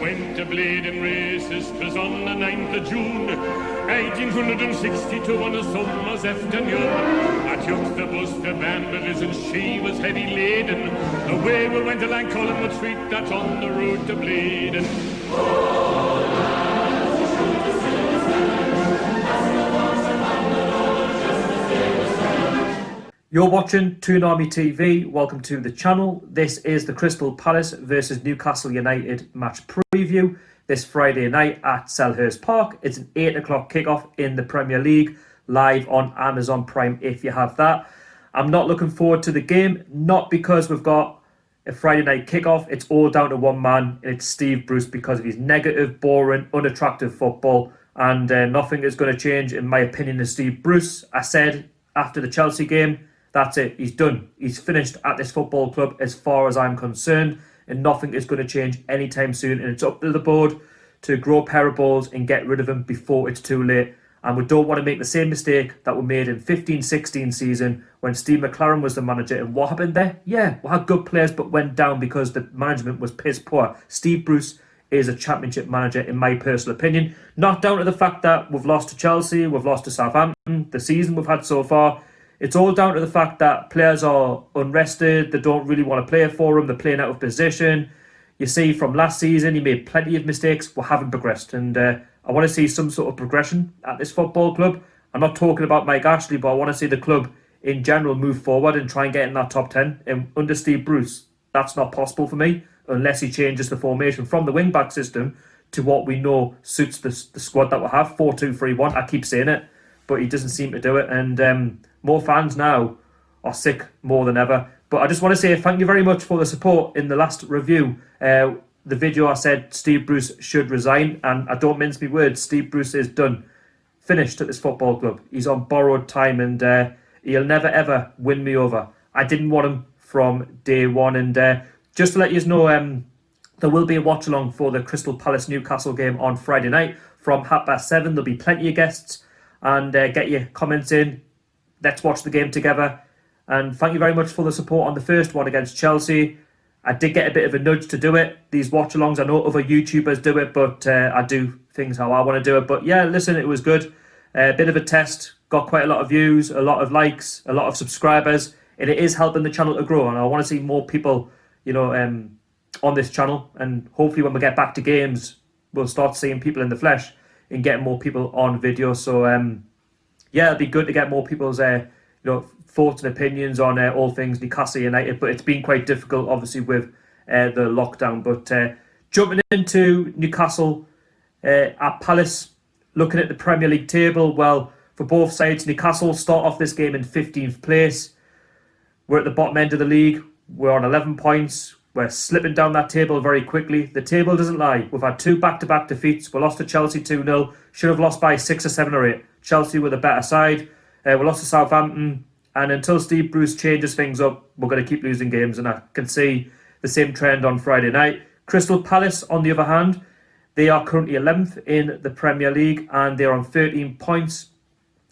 went to bleeding races, 'twas on the 9th of June, 1862 on a summer's afternoon. I took the bus to Banbury's and she was heavy laden. Away we went along Collingwood Street, that's on the road to bleeding. You're watching TOON Army TV. Welcome to the channel. This is the Crystal Palace versus Newcastle United match preview this Friday night at SELHURST Park. It's an 8 o'clock kickoff in the Premier League, live on Amazon Prime if you have that. I'm not looking forward to the game, not because we've got a Friday night kickoff. It's all down to one man, and it's Steve Bruce, because of his negative, boring, unattractive football. And nothing is going to change, in my opinion, is Steve Bruce. I said after the Chelsea game, that's it. He's done. He's finished at this football club as far as I'm concerned, and nothing is going to change anytime soon. And it's up to the board to grow a pair of balls and get rid of him before it's too late. And we don't want to make the same mistake that we made in 15-16 season when Steve McLaren was the manager. And what happened there? Yeah, we had good players but went down because the management was piss poor. Steve Bruce is a championship manager, in my personal opinion. Not down to the fact that we've lost to Chelsea, we've lost to Southampton, the season we've had so far. It's all down to the fact that players are unrested. They don't really want to play for him. They're playing out of position. You see, from last season, he made plenty of mistakes. We haven't progressed. And I want to see some sort of progression at this football club. I'm not talking about Mike Ashley, but I want to see the club in general move forward and try and get in that top 10. And under Steve Bruce, that's not possible for me unless he changes the formation from the wing-back system to what we know suits the squad that we have, 4-2-3-1. I keep saying it, but he doesn't seem to do it. And more fans now are sick more than ever. But I just want to say thank you very much for the support in the last review. The video I said Steve Bruce should resign, and I don't mince my words. Steve Bruce is done. Finished at this football club. He's on borrowed time, and he'll never ever win me over. I didn't want him from day one. And just to let you know, there will be a watch along for the Crystal Palace Newcastle game on Friday night from 7:30. There'll be plenty of guests, and get your comments in. Let's watch the game together. And thank you very much for the support on the first one against Chelsea. I did get a bit of a nudge to do it. These watch-alongs, I know other YouTubers do it, but I do things how I want to do it. But yeah, listen, it was good. A bit of a test. Got quite a lot of views, a lot of likes, a lot of subscribers. And it is helping the channel to grow. And I want to see more people, on this channel. And hopefully when we get back to games, we'll start seeing people in the flesh and getting more people on video. So, yeah, it'd be good to get more people's thoughts and opinions on all things Newcastle United, but it's been quite difficult, obviously, with the lockdown. But jumping into Newcastle at Palace, looking at the Premier League table, well, for both sides, Newcastle start off this game in 15th place. We're at the bottom end of the league. We're on 11 points. We're slipping down that table very quickly. The table doesn't lie. We've had 2 back-to-back defeats. We lost to Chelsea 2-0. Should have lost by 6 or 7 or 8. Chelsea were the better side. We lost to Southampton. And until Steve Bruce changes things up, we're going to keep losing games. And I can see the same trend on Friday night. Crystal Palace, on the other hand, they are currently 11th in the Premier League. And they're on 13 points.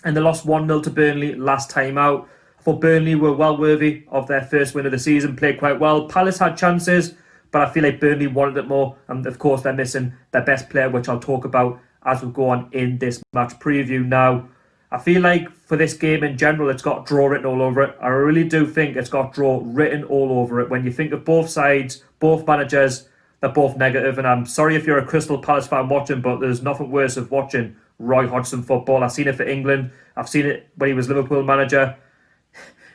And they lost 1-0 to Burnley last time out. I thought Burnley were well worthy of their first win of the season. Played quite well. Palace had chances, but I feel like Burnley wanted it more. And of course, they're missing their best player, which I'll talk about as we go on in this match preview. Now, I feel like for this game in general, it's got draw written all over it. I really do think it's got draw written all over it. When you think of both sides, both managers, they're both negative. And I'm sorry if you're a Crystal Palace fan watching, but there's nothing worse of watching Roy Hodgson football. I've seen it for England. I've seen it when he was Liverpool manager.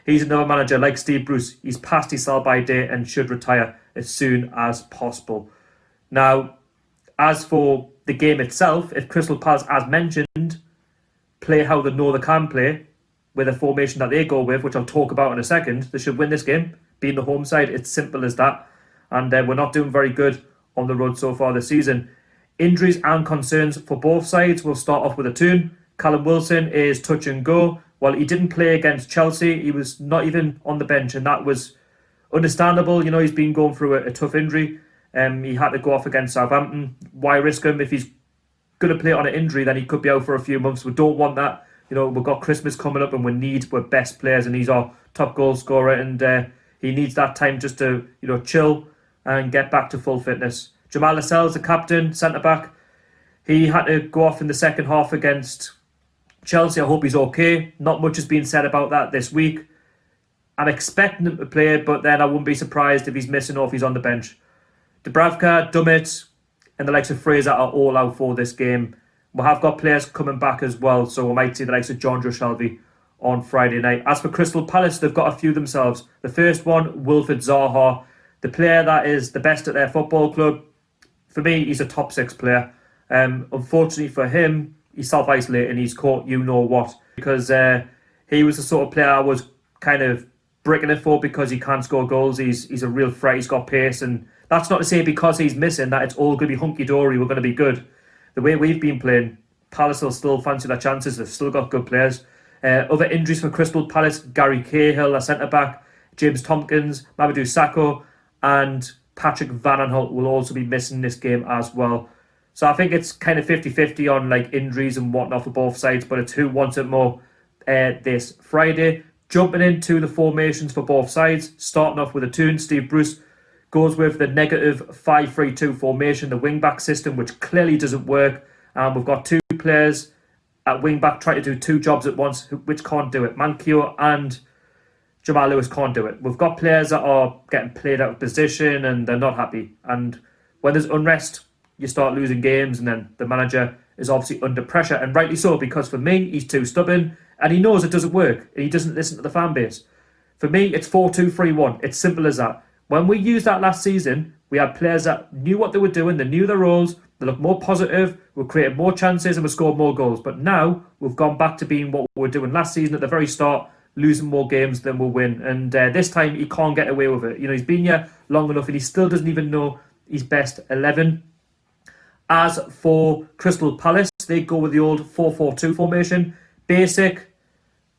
He's another manager like Steve Bruce. He's past his sell-by date and should retire as soon as possible. Now, as for the game itself, if Crystal Palace, as mentioned, play how they know they can play, with a formation that they go with, which I'll talk about in a second, they should win this game. Being the home side, it's simple as that. And we're not doing very good on the road so far this season. Injuries and concerns for both sides. We'll start off with a TOON. Callum Wilson is touch and go. Well, he didn't play against Chelsea. He was not even on the bench, and that was understandable. He's been going through a tough injury. He had to go off against Southampton. Why risk him? If he's going to play on an injury, then he could be out for a few months. We don't want that. We've got Christmas coming up, and we need our best players, and he's our top goal scorer, and he needs that time just to chill and get back to full fitness. Jamal Lascelles, the captain, centre-back, he had to go off in the second half against Chelsea. I hope he's okay. Not much has been said about that this week. I'm expecting him to play, but then I wouldn't be surprised if he's missing or if he's on the bench. Dubravka, Dummett, and the likes of Fraser are all out for this game. We have got players coming back as well, so we might see the likes of John Joe Shelby on Friday night. As for Crystal Palace, they've got a few themselves. The first one, Wilfred Zaha, the player that is the best at their football club. For me, he's a top 6 player. Unfortunately for him, he's self-isolating. He's caught you-know-what. Because he was the sort of player I was kind of bricking it for because he can't score goals. He's a real threat. He's got pace. And that's not to say because he's missing that it's all going to be hunky-dory. We're going to be good. The way we've been playing, Palace will still fancy their chances. They've still got good players. Other injuries for Crystal Palace, Gary Cahill, a centre-back, James Tompkins, Mamadou Sakho, and Patrick Van Aanholt will also be missing this game as well. So I think it's kind of 50-50 on like injuries and whatnot for both sides, but it's who wants it more this Friday. Jumping into the formations for both sides, starting off with a TOON, Steve Bruce goes with the negative 5-3-2 formation, the wing-back system, which clearly doesn't work. We've got 2 players at wing-back trying to do 2 jobs at once, which can't do it. Mankiw and Jamal Lewis can't do it. We've got players that are getting played out of position and they're not happy. And when there's unrest, you start losing games, and then the manager is obviously under pressure, and rightly so, because for me, he's too stubborn, and he knows it doesn't work, and he doesn't listen to the fan base. For me, it's 4-2-3-1. It's simple as that. When we used that last season, we had players that knew what they were doing, they knew their roles, they looked more positive, we created more chances, and we scored more goals. But now, we've gone back to being what we were doing last season at the very start, losing more games than we'll win. And this time, he can't get away with it. You know, he's been here long enough, and he still doesn't even know his best 11. As for Crystal Palace, they go with the old 4-4-2 formation. Basic,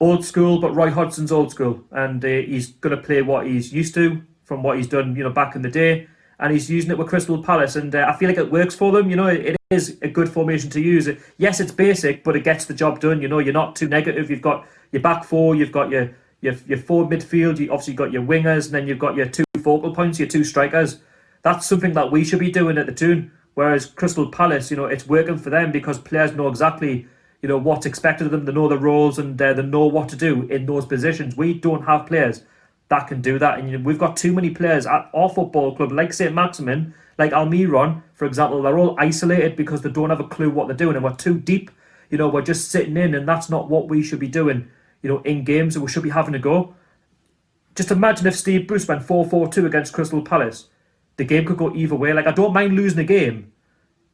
old school, but Roy Hodgson's old school. And he's going to play what he's used to from what he's done, you know, back in the day. And he's using it with Crystal Palace. And I feel like it works for them. You know, it is a good formation to use. Yes, it's basic, but it gets the job done. You know, you're not too negative. You've got your back four, you've got your forward midfield, you obviously got your wingers, and then you've got your 2 focal points, your 2 strikers. That's something that we should be doing at the TOON. Whereas Crystal Palace, you know, it's working for them because players know exactly, you know, what's expected of them. They know the roles and they know what to do in those positions. We don't have players that can do that. And you know, we've got too many players at our football club, like St. Maximin, like Almiron, for example. They're all isolated because they don't have a clue what they're doing. And we're too deep. You know, we're just sitting in, and that's not what we should be doing, you know, in games. And we should be having a go. Just imagine if Steve Bruce went 4-4-2 against Crystal Palace. The game could go either way. Like, I don't mind losing a game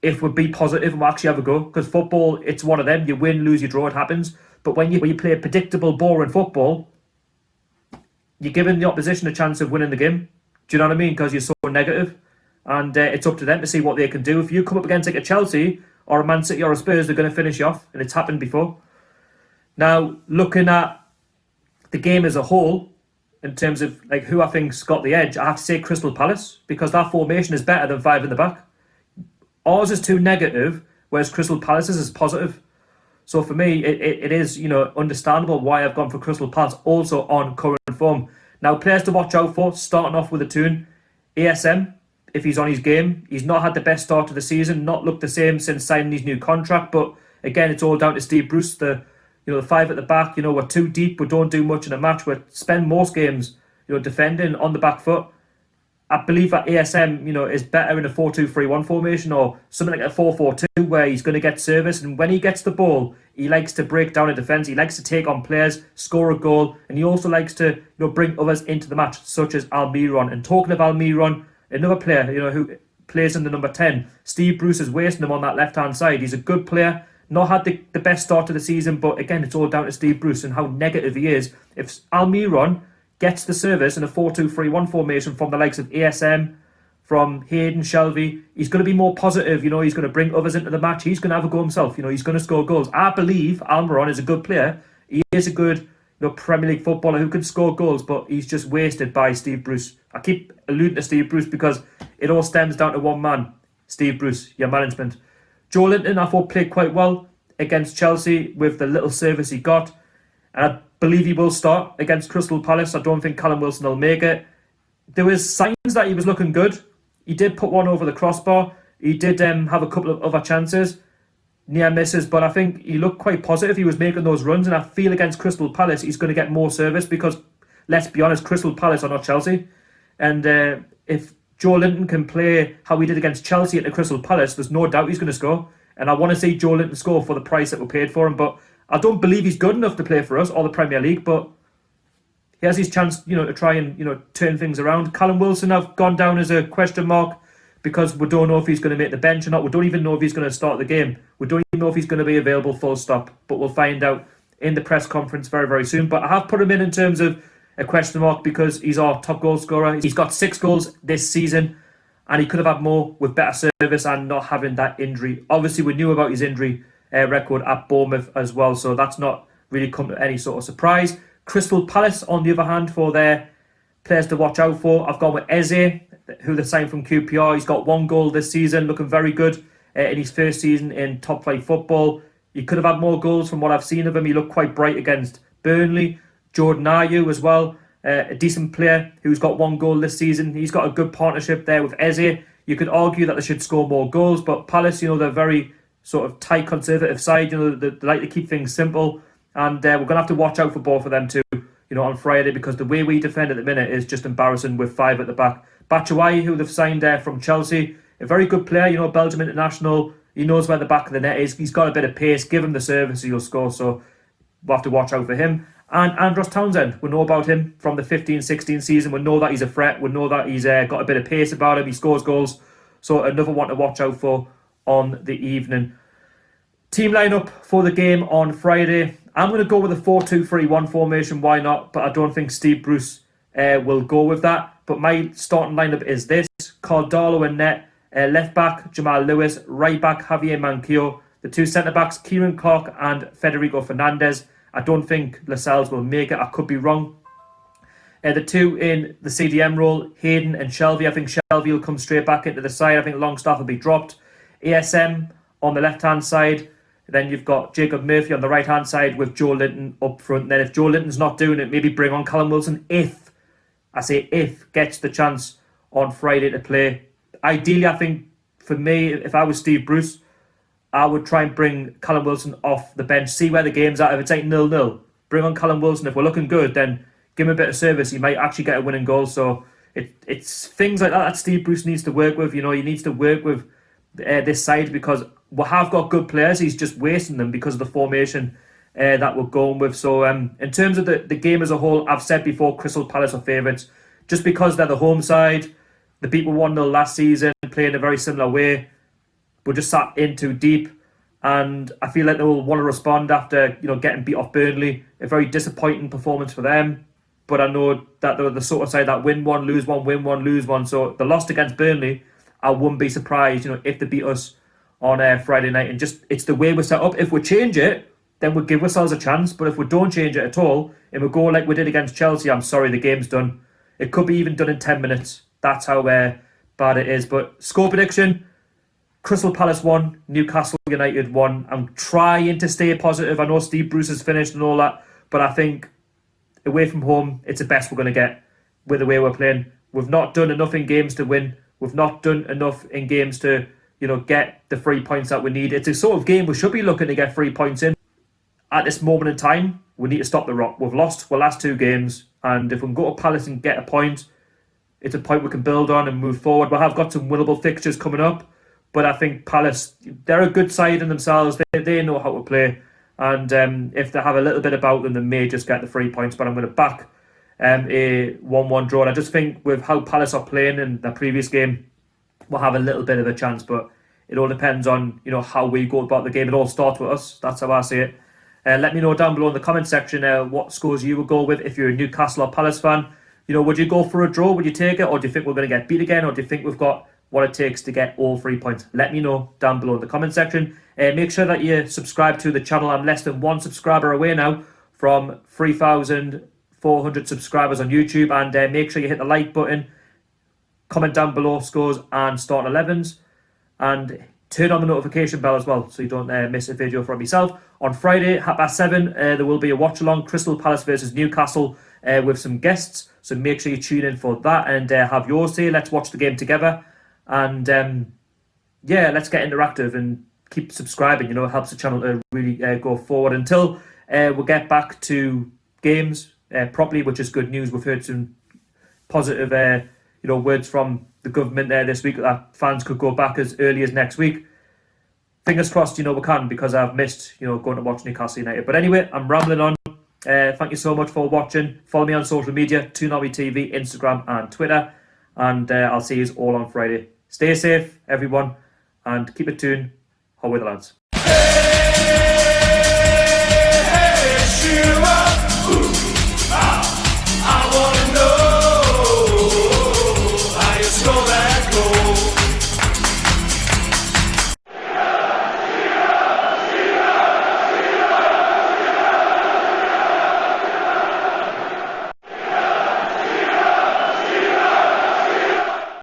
if we be positive and we actually have a go. Because football, it's one of them. You win, lose, you draw, it happens. But when you play predictable, boring football, you're giving the opposition a chance of winning the game. Do you know what I mean? Because you're so negative. And it's up to them to see what they can do. If you come up against like a Chelsea or a Man City or a Spurs, they're going to finish you off. And it's happened before. Now, looking at the game as a whole, in terms of like who I think's got the edge, I have to say Crystal Palace, because that formation is better than 5 in the back. Ours is too negative, whereas Crystal Palace's is positive. So for me, it is, you know, understandable why I've gone for Crystal Palace, also on current form. Now, players to watch out for, starting off with a TOON, ASM, if he's on his game. He's not had the best start to the season, not looked the same since signing his new contract, but again, it's all down to Steve Bruce, the 5 at the back. You know, we're too deep. We don't do much in a match. We spend most games, you know, defending on the back foot. I believe that ASM, you know, is better in a 4-2-3-1 formation or something like a 4-4-2 where he's going to get service. And when he gets the ball, he likes to break down a defence. He likes to take on players, score a goal. And he also likes to, you know, bring others into the match, such as Almiron. And talking of Almiron, another player, you know, who plays in the number 10, Steve Bruce is wasting him on that left-hand side. He's a good player. Not had the best start to the season, but again, it's all down to Steve Bruce and how negative he is. If Almiron gets the service in a 4-2-3-1 formation from the likes of ASM, from Hayden, Shelby, he's going to be more positive. You know, he's going to bring others into the match. He's going to have a go himself. You know, he's going to score goals. I believe Almiron is a good player. He is a good, you know, Premier League footballer who can score goals, but he's just wasted by Steve Bruce. I keep alluding to Steve Bruce because it all stems down to one man, Steve Bruce, your management. Joe Linton, I thought, played quite well against Chelsea with the little service he got. And I believe he will start against Crystal Palace. I don't think Callum Wilson will make it. There was signs that he was looking good. he did put one over the crossbar. He did have a couple of other chances, near misses, but I think he looked quite positive. He was making those runs, and I feel against Crystal Palace he's going to get more service because, let's be honest, Crystal Palace are not Chelsea. And if Joe Linton can play how he did against Chelsea at the Crystal Palace, there's no doubt he's going to score. And I want to see Joe Linton score for the price that we paid for him, but I don't believe he's good enough to play for us or the Premier League, but he has his chance, to try and, turn things around. Callum Wilson have gone down as a question mark because we don't know if he's going to make the bench or not. We don't even know if he's going to start the game. We don't even know if he's going to be available full stop, but we'll find out in the press conference very, very soon. But I have put him in terms of a question mark because he's our top goal scorer. He's got 6 goals this season, and he could have had more with better service and not having that injury. Obviously, we knew about his injury record at Bournemouth as well, so that's not really come to any sort of surprise. Crystal Palace, on the other hand, for their players to watch out for, I've gone with Eze, who they signed from QPR. He's got 1 goal this season, looking very good in his first season in top flight football. He could have had more goals from what I've seen of him. He looked quite bright against Burnley. Jordan Ayew as well, a decent player who's got 1 goal this season. He's got a good partnership there with Eze. You could argue that they should score more goals, but Palace, they're very sort of tight, conservative side. They like to keep things simple, and we're going to have to watch out for both of them too, on Friday, because the way we defend at the minute is just embarrassing with 5 at the back. Batshuayi, who they've signed from Chelsea, a very good player, Belgium international. He knows where the back of the net is. He's got a bit of pace. Give him the service, he'll score. So we'll have to watch out for him. And Andros Townsend, we know about him from the 15-16 season. We know that he's a threat. We know that he's got a bit of pace about him. He scores goals. So another one to watch out for on the evening. Team lineup for the game on Friday. I'm going to go with a 4-2-3-1 formation. Why not? But I don't think Steve Bruce will go with that. But my starting lineup is this. Caldalo and net. Left back, Jamal Lewis. Right back, Javier Manquillo. The 2 centre-backs, Kieran Clark and Federico Fernandez. I don't think Lascelles will make it. I could be wrong. The 2 in the CDM role, Hayden and Shelvey. I think Shelvey will come straight back into the side. I think Longstaff will be dropped. ASM on the left-hand side. Then you've got Jacob Murphy on the right-hand side with Joe Linton up front. And then if Joe Linton's not doing it, maybe bring on Callum Wilson if gets the chance on Friday to play. Ideally, I think, for me, if I was Steve Bruce, I would try and bring Callum Wilson off the bench, see where the game's at. If it's 0-0, bring on Callum Wilson. If we're looking good, then give him a bit of service. He might actually get a winning goal. So it's things like that Steve Bruce needs to work with. He needs to work with this side because we have got good players. He's just wasting them because of the formation that we're going with. So in terms of the game as a whole, I've said before, Crystal Palace are favourites. Just because they're the home side. They beat 1-0 last season, playing a very similar way. We're just sat in too deep, and I feel like they will want to respond after getting beat off Burnley. A very disappointing performance for them, but I know that they're the sort of side that win 1, lose 1, win 1, lose 1. So they lost against Burnley. I wouldn't be surprised, if they beat us on Friday night. And just it's the way we're set up. If we change it, then we'll give ourselves a chance. But if we don't change it at all, and we go like we did against Chelsea, I'm sorry, the game's done. It could be even done in 10 minutes. That's how bad it is. But score prediction. Crystal Palace 1, Newcastle United 1. I'm trying to stay positive. I know Steve Bruce has finished and all that, but I think away from home, it's the best we're going to get with the way we're playing. We've not done enough in games to win. We've not done enough in games to, get the 3 points that we need. It's a sort of game we should be looking to get 3 points in. At this moment in time, we need to stop the rot. We've lost our last 2 games, and if we can go to Palace and get a point, it's a point we can build on and move forward. We have got some winnable fixtures coming up. But I think Palace, they're a good side in themselves. They know how to play. And if they have a little bit about them, they may just get the 3 points. But I'm going to back a 1-1 draw. And I just think with how Palace are playing in the previous game, we'll have a little bit of a chance. But it all depends on how we go about the game. It all starts with us. That's how I see it. Let me know down below in the comment section what scores you would go with if you're a Newcastle or Palace fan. Would you go for a draw? Would you take it? Or do you think we're going to get beat again? Or do you think we've got what it takes to get all 3 points? Let me know down below in the comment section. Make sure that you subscribe to the channel. I'm less than 1 subscriber away now from 3,400 subscribers on YouTube. And make sure you hit the like button, comment down below scores and starting 11s, and turn on the notification bell as well so you don't miss a video from myself. On Friday, 7:30, there will be a watch along, Crystal Palace versus Newcastle, with some guests. So make sure you tune in for that and have yours say. Let's watch the game together. And yeah, let's get interactive and keep subscribing. It helps the channel to really go forward until we get back to games properly, which is good news. We've heard some positive words from the government there this week that fans could go back as early as next week. Fingers crossed, we can, because I've missed, going to watch Newcastle United. But anyway, I'm rambling on. Thank you so much for watching. Follow me on social media, TOON TV, Instagram and Twitter. And I'll see you all on Friday. Stay safe, everyone, and keep it tuned. How are the lads?